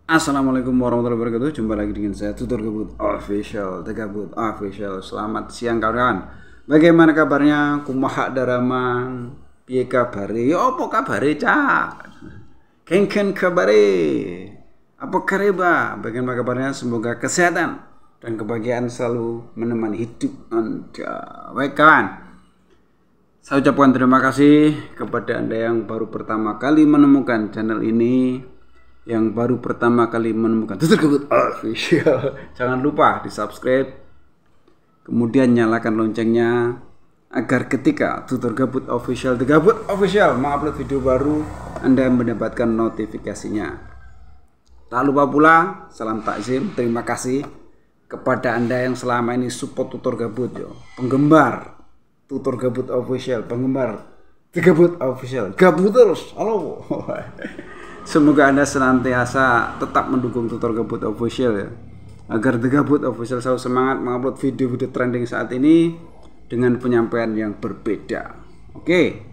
Assalamualaikum warahmatullahi wabarakatuh. Jumpa lagi dengan saya Tutor Gabut Official, The Gabut Official. Selamat siang kawan-kawan. Bagaimana kabarnya? Kumaha daraman? Piye kabare? Ya apa kabare, Cak? Kengken kabare? Apa kareba? Bagaimana kabarnya? Semoga kesehatan dan kebahagiaan selalu menemani hidup Anda. Baik kawan, saya ucapkan terima kasih kepada Anda yang baru pertama kali menemukan channel ini, yang baru pertama kali menemukan Tutor Gabut Official. Jangan lupa di subscribe, kemudian nyalakan loncengnya agar ketika Tutor Gabut Official, The Gabut Official mengupload video baru, Anda mendapatkan notifikasinya. Tak lupa pula salam takzim, terima kasih kepada Anda yang selama ini support Tutor Gabut, yo. Penggemar Tutor Gabut Official, penggemar The Gabut Official, gabut terus, halo. Semoga Anda senantiasa tetap mendukung Tutor Gabut Official ya, agar The Gabut Official selalu semangat mengupload video-video trending saat ini dengan penyampaian yang berbeda. Oke,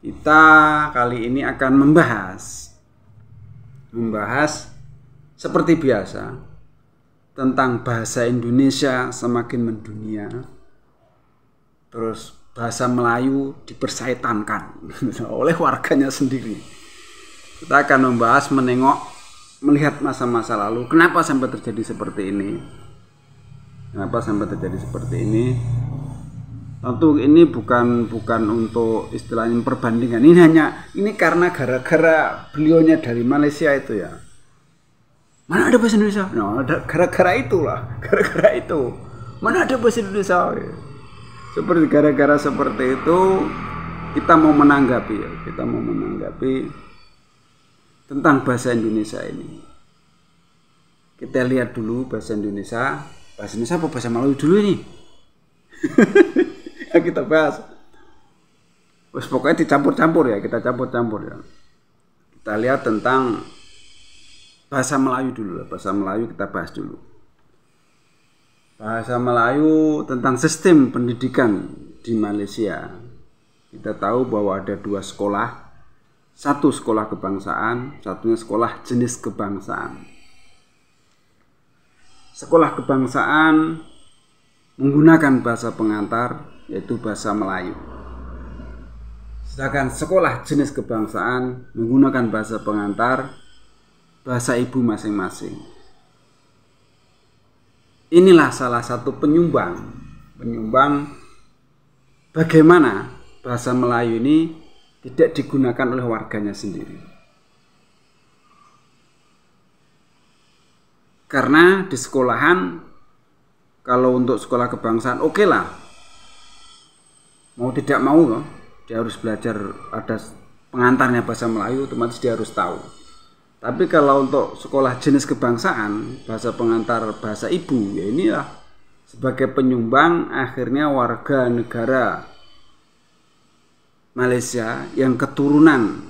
kita kali ini akan membahas seperti biasa tentang bahasa Indonesia semakin mendunia, terus bahasa Melayu dipersaitankan oleh warganya sendiri. Kita akan membahas, melihat masa-masa lalu, kenapa sampai terjadi seperti ini. Tentu ini bukan untuk istilahnya perbandingan. Ini karena gara-gara beliaunya dari Malaysia itu ya. Mana ada bahasa Indonesia? Nah, gara-gara itu. Mana ada bahasa Indonesia? Seperti gara-gara seperti itu kita mau menanggapi tentang bahasa Indonesia ini. Kita lihat dulu bahasa Indonesia apa bahasa Melayu dulu ini. Ya, kita bahas. Pokoknya dicampur-campur ya, kita lihat tentang bahasa Melayu dulu. Bahasa Melayu kita bahas dulu. Bahasa Melayu tentang sistem pendidikan di Malaysia. Kita tahu bahwa ada dua sekolah. Satu sekolah kebangsaan, satunya sekolah jenis kebangsaan. Sekolah kebangsaan menggunakan bahasa pengantar, yaitu bahasa Melayu. Sedangkan sekolah jenis kebangsaan menggunakan bahasa pengantar, bahasa ibu masing-masing. Inilah salah satu penyumbang bagaimana bahasa Melayu ini tidak digunakan oleh warganya sendiri. Karena di sekolahan, kalau untuk sekolah kebangsaan oke lah, mau tidak mau loh, dia harus belajar, ada pengantarnya bahasa Melayu, otomatis dia harus tahu. Tapi kalau untuk sekolah jenis kebangsaan, bahasa pengantar bahasa ibu, ya inilah sebagai penyumbang akhirnya warga negara Malaysia yang keturunan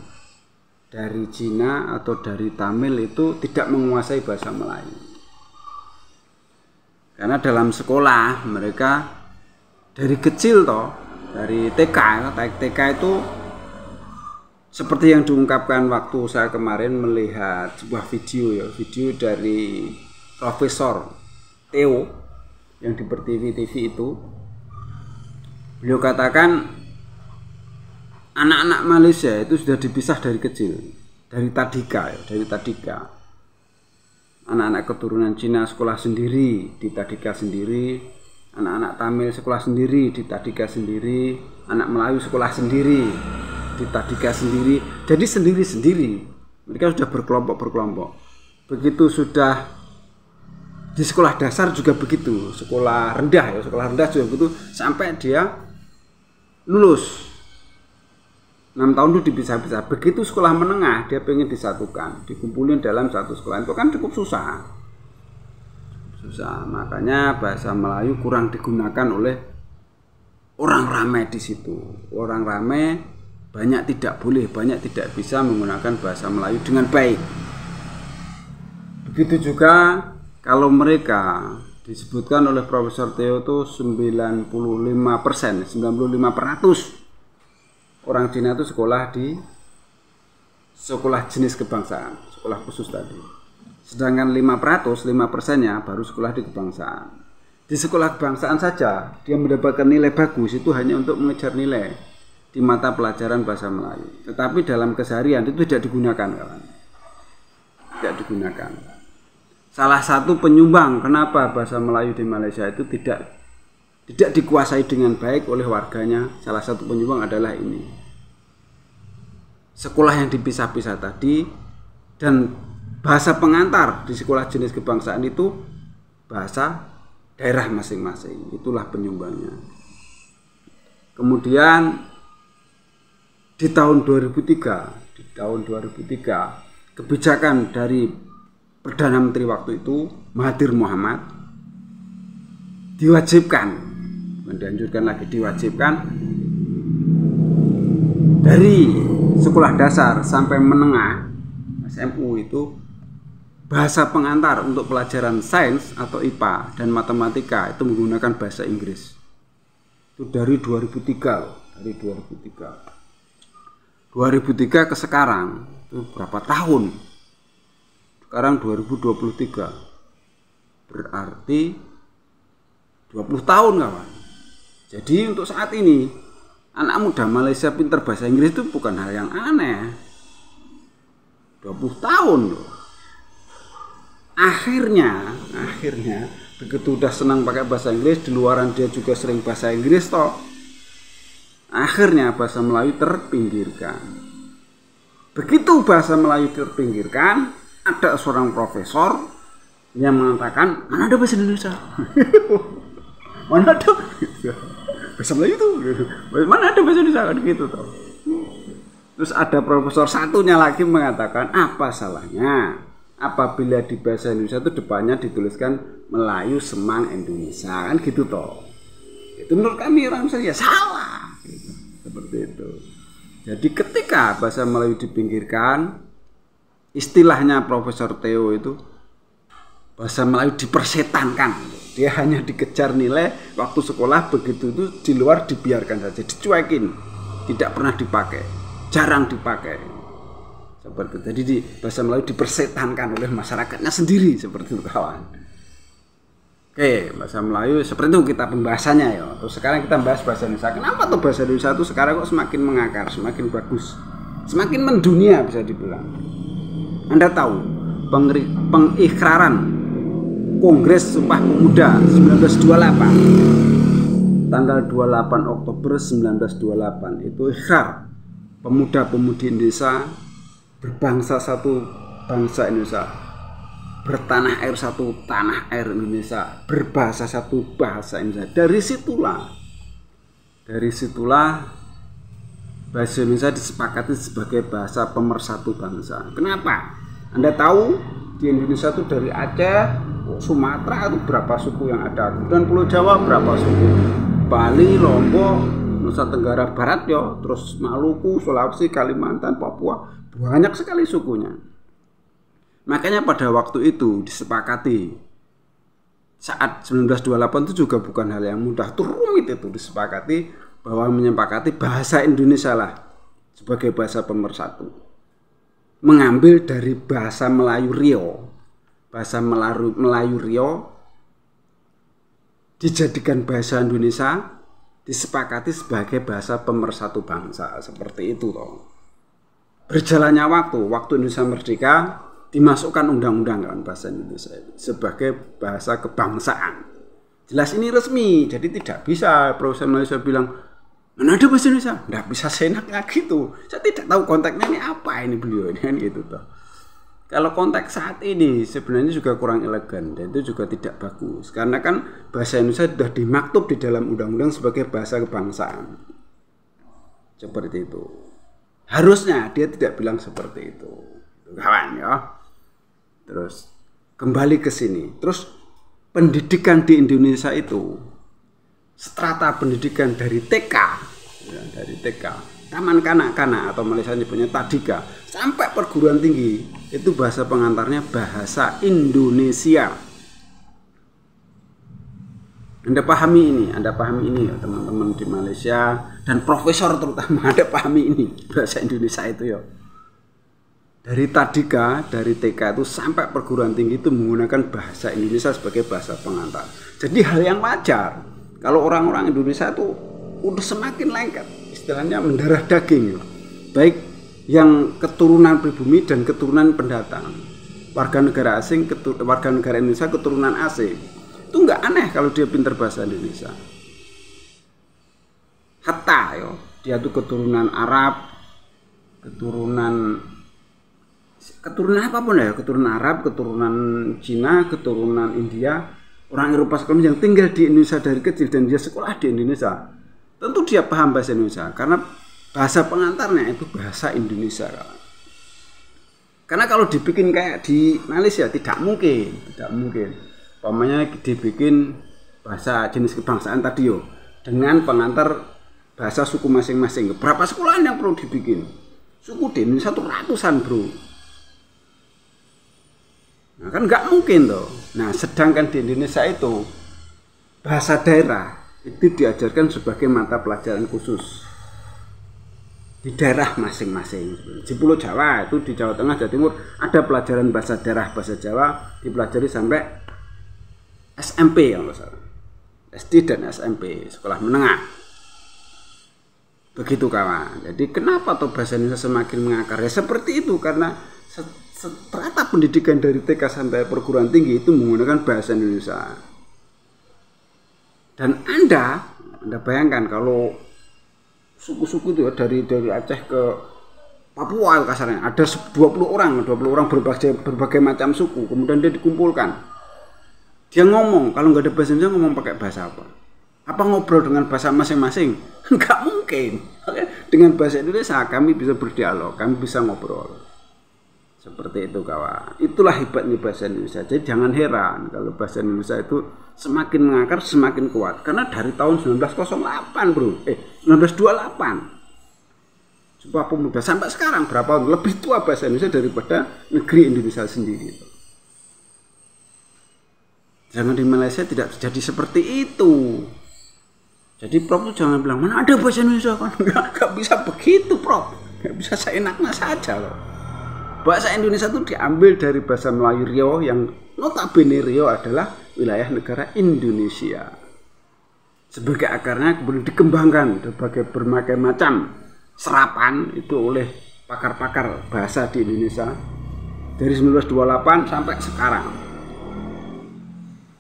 dari Cina atau dari Tamil itu tidak menguasai bahasa Melayu. Karena dalam sekolah mereka dari kecil dari TK itu seperti yang diungkapkan waktu saya kemarin melihat sebuah video dari Profesor Theo yang di TV itu. Beliau katakan anak-anak Malaysia itu sudah dipisah dari kecil, dari tadika. Anak-anak keturunan Cina sekolah sendiri di tadika sendiri, anak-anak Tamil sekolah sendiri di tadika sendiri, anak Melayu sekolah sendiri di tadika sendiri. Jadi sendiri-sendiri. Mereka sudah berkelompok. Begitu sudah di sekolah dasar juga begitu, sekolah rendah juga begitu, sampai dia lulus 6 tahun itu dipisah-pisah. Begitu sekolah menengah dia pengen disatukan, dikumpulin dalam satu sekolah, itu kan cukup susah. Makanya bahasa Melayu kurang digunakan oleh orang ramai di situ. Orang ramai banyak tidak bisa menggunakan bahasa Melayu dengan baik. Begitu juga kalau mereka disebutkan oleh Profesor Theo itu 95% orang Cina itu sekolah di sekolah jenis kebangsaan, sekolah khusus tadi. Sedangkan 5%-nya baru sekolah di kebangsaan. Di sekolah kebangsaan saja dia mendapatkan nilai bagus itu hanya untuk mengejar nilai di mata pelajaran bahasa Melayu. Tetapi dalam keseharian itu tidak digunakan, kawan. Tidak digunakan. Salah satu penyumbang kenapa bahasa Melayu di Malaysia itu tidak dikuasai dengan baik oleh warganya, salah satu penyumbang adalah ini. Sekolah yang dipisah-pisah tadi dan bahasa pengantar di sekolah jenis kebangsaan itu bahasa daerah masing-masing. Itulah penyumbangnya. Kemudian di tahun 2003, kebijakan dari Perdana Menteri waktu itu, Mahathir Mohamad, diwajibkan dari sekolah dasar sampai menengah SMU itu bahasa pengantar untuk pelajaran sains atau IPA dan matematika itu menggunakan bahasa Inggris. Itu dari 2003 loh, dari 2003 ke sekarang itu berapa tahun? Sekarang 2023. Berarti 20 tahun, kawan. Jadi untuk saat ini anak muda Malaysia pintar bahasa Inggris itu bukan hal yang aneh. 20 tahun loh. Akhirnya begitu udah senang pakai bahasa Inggris, di luaran dia juga sering bahasa Inggris toh. Akhirnya bahasa Melayu terpinggirkan. Begitu bahasa Melayu terpinggirkan, ada seorang profesor yang mengatakan, mana ada bahasa Indonesia? Mana ada bahasa Melayu itu? Mana ada bahasa Indonesia? Kan gitu toh. Terus ada profesor satunya lagi mengatakan, apa salahnya apabila di bahasa Indonesia itu depannya dituliskan Melayu Semang Indonesia, kan gitu toh. Itu menurut kami orang Indonesia salah gitu. Seperti itu. Jadi ketika bahasa Melayu dipinggirkan, istilahnya Profesor Theo itu bahasa Melayu dipersetankan. Dia hanya dikejar nilai waktu sekolah, begitu itu di luar dibiarkan saja, dicuekin, tidak pernah dipakai, jarang dipakai. Seperti itu. Jadi di bahasa Melayu dipersetankan oleh masyarakatnya sendiri, seperti itu, kawan. Oke, bahasa Melayu seperti itu kita pembahasannya ya. Terus sekarang kita bahas bahasa Indonesia. Kenapa tuh bahasa Indonesia itu sekarang kok semakin mengakar, semakin bagus, semakin mendunia bisa dibilang. Anda tahu pengikraran Kongres Sumpah Pemuda 1928, tanggal 28 Oktober 1928 itu ikrar pemuda-pemudi Indonesia berbangsa satu bangsa Indonesia, bertanah air satu tanah air Indonesia, berbahasa satu bahasa Indonesia. Dari situlah bahasa Indonesia disepakati sebagai bahasa pemersatu bangsa. Kenapa? Anda tahu di Indonesia itu dari Aceh, Sumatera itu berapa suku yang ada, kemudian Pulau Jawa berapa suku, Bali, Lombok, Nusa Tenggara Barat ya, terus Maluku, Sulawesi, Kalimantan, Papua, banyak sekali sukunya. Makanya pada waktu itu disepakati saat 1928 itu juga bukan hal yang mudah, itu rumit itu disepakati bahwa menyepakati bahasa Indonesia lah sebagai bahasa pemersatu. Mengambil dari bahasa Melayu Rio. Bahasa Melayu Rio dijadikan bahasa Indonesia, disepakati sebagai bahasa pemersatu bangsa, seperti itu toh. Berjalannya waktu Indonesia merdeka, dimasukkan undang-undang kan bahasa Indonesia sebagai bahasa kebangsaan. Jelas ini resmi, jadi tidak bisa Profesor Malaysia bilang mana ada bahasa Indonesia, tidak bisa seenaknya gitu. Saya tidak tahu konteksnya ini apa ini beliau ini kan gitu toh. Kalau konteks saat ini sebenarnya juga kurang elegan dan itu juga tidak bagus karena kan bahasa Indonesia sudah dimaktub di dalam undang-undang sebagai bahasa kebangsaan. Seperti itu. Harusnya dia tidak bilang seperti itu. Kawan ya. Terus kembali ke sini. Terus pendidikan di Indonesia itu strata pendidikan dari TK ya, dari TK, taman kanak-kanak atau Malaysia punya Tadika sampai perguruan tinggi itu bahasa pengantarnya bahasa Indonesia. Anda pahami ini ya teman-teman di Malaysia dan profesor terutama, Anda pahami ini bahasa Indonesia itu ya. dari tadika, dari TK itu sampai perguruan tinggi itu menggunakan bahasa Indonesia sebagai bahasa pengantar. Jadi hal yang wajar kalau orang-orang Indonesia itu udah semakin lengket, istilahnya mendarah daging, baik yang keturunan pribumi dan keturunan pendatang, warga negara asing, warga negara Indonesia keturunan asing. Itu nggak aneh kalau dia pintar bahasa Indonesia. Hatta dia tuh keturunan Arab, keturunan apapun ya, keturunan Arab, keturunan Cina, keturunan India, orang Eropa sekalipun yang tinggal di Indonesia dari kecil dan dia sekolah di Indonesia, tentu dia paham bahasa Indonesia karena bahasa pengantarnya itu bahasa Indonesia. Karena kalau dibikin kayak di Malaysia tidak mungkin. Umpamanya dibikin bahasa jenis kebangsaan tadi dengan pengantar bahasa suku masing-masing. Berapa sekolahan yang perlu dibikin? Suku di Indonesia tuh ratusan, bro. Nah kan nggak mungkin toh. Nah sedangkan di Indonesia itu bahasa daerah itu diajarkan sebagai mata pelajaran khusus di daerah masing-masing. Di Pulau Jawa itu di Jawa Tengah, Jawa Timur ada pelajaran bahasa daerah, bahasa Jawa dipelajari sampai SMP yang nggak salah, SD dan SMP, sekolah menengah. Begitu kawan. Jadi kenapa tuh bahasa Indonesia semakin mengakar? Ya seperti itu karena strata pendidikan dari TK sampai perguruan tinggi itu menggunakan bahasa Indonesia. Dan Anda bayangkan kalau suku-suku itu ya, dari Aceh ke Papua kasarnya ada 20 orang berbagai macam suku, kemudian dia dikumpulkan. Dia ngomong, kalau nggak ada bahasa Indonesia ngomong pakai bahasa apa? Apa ngobrol dengan bahasa masing-masing? Nggak mungkin. Dengan bahasa Indonesia kami bisa berdialog, kami bisa ngobrol. Seperti itu kawan. Itulah hebatnya bahasa Indonesia. Jadi jangan heran kalau bahasa Indonesia itu semakin mengakar, semakin kuat. Karena dari tahun 1908 bro, 1928 sebuah pemuda sampai sekarang berapa tahun lebih tua bahasa Indonesia daripada negeri Indonesia sendiri. Jangan di Malaysia tidak terjadi seperti itu. Jadi Prof jangan bilang mana ada bahasa Indonesia kan, nggak bisa begitu Prof, nggak bisa seenaknya saja loh. Bahasa Indonesia itu diambil dari bahasa Melayu Riau yang notabene Riau adalah wilayah negara Indonesia. Sebagai akarnya kemudian dikembangkan berbagai macam serapan itu oleh pakar-pakar bahasa di Indonesia dari 1928 sampai sekarang.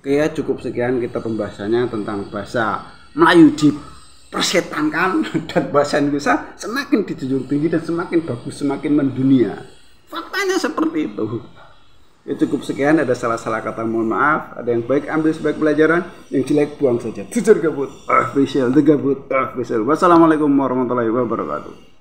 Oke ya, cukup sekian kita pembahasannya tentang bahasa Melayu dipersetankan dan bahasa Indonesia semakin dijunjung tinggi dan semakin bagus, semakin mendunia. Faktanya seperti itu. Ya cukup sekian, ada salah-salah kata mohon maaf, ada yang baik ambil sebagai pelajaran, yang jelek buang saja. Tutur gabut, official, the gabut, official. Wassalamualaikum warahmatullahi wabarakatuh.